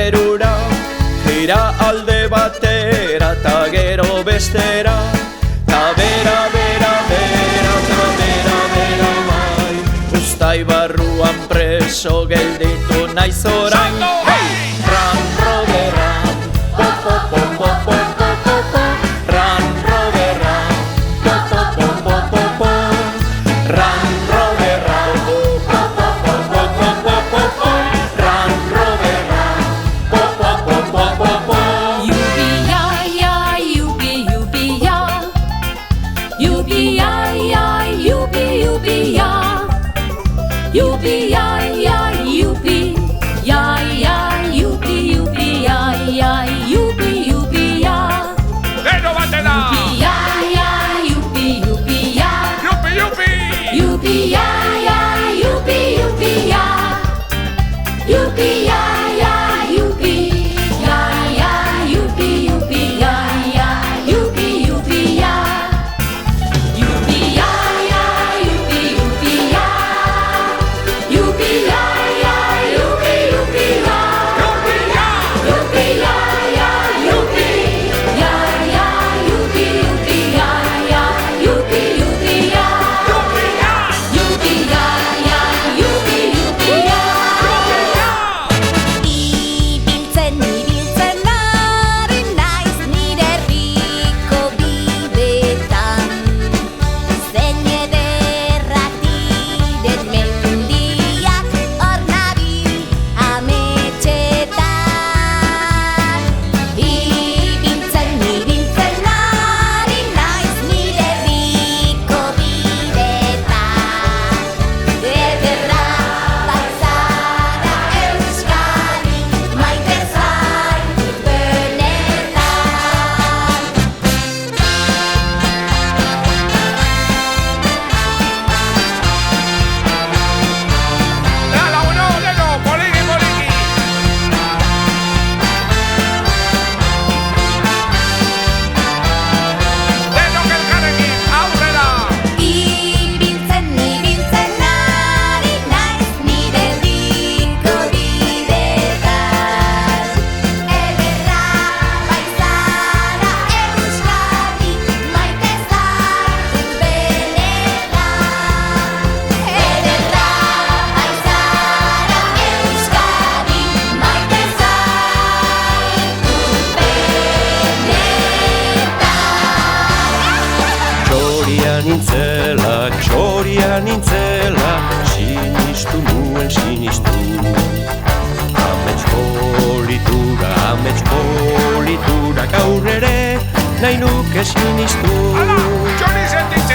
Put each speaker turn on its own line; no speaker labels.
zerura, gira alde batera ta gero bestera, ta bera, bera, bera, ta bera, bera, bai. Uztai barruan preso gelditu naiz orain. Ran, roberan, po, po, po, po, po, po, po, po. Ran, roberan, po, po, po, po, po, po. Ran, roberan, po, po, po, po, po, po, po, po. Ran, roberan, po, po, po, po, po, po.
Yupi-ya-ya, yupi-yupi-ya. Yupi-ya-ya, yupi-yupi-ya. Yupi-ya-ya, yupi-ya-ya, yupi-yupi-ya-ya, yupi-yupi-ya.
¡Pero bátela!
Yupi-ya-ya, yupi-yupi-ya.
¡Yupi, yupi!
Yupi-ya-ya, yupi-yupi-ya. Yupi-ya-ya, yupi-ya-ya, yupi-yupi-ya-ya, yupi-yupi-ya. Yupi-ya-ya, yupi-yupi-ya. Yupi-ya-ya, yupi-yupi-ya. Yupi-ya-ya, yupi-ya-ya, yupi-yupi-ya-ya, yupi-yupi-ya. Yupi-ya-ya, yupi-yupi-ya.
Ibiltzen ari naiz nire herriko bidetan. Zein ederrak diren mendiak hor nabil ametsetan. Ibiltzen ari naiz nire herriko bidetan. Ederra baizara Euskadi, maite zaitut benetan.
¡Dala, uno, neno! ¡Poliki, poliki! ¡Denok elkarrekin, aurrera!
Ibiltzen ari naiz nire herriko bidetan. Ederra baizara Euskadi, maite zaitut benetan. Ederra baizara Euskadi, maite zaitut benetan.
Txoria nintzela, sinistu nuen sinistu. Amets politura gaur ere, nahi nuke sinistu.
¡Hala! ¡Txori sentitzen!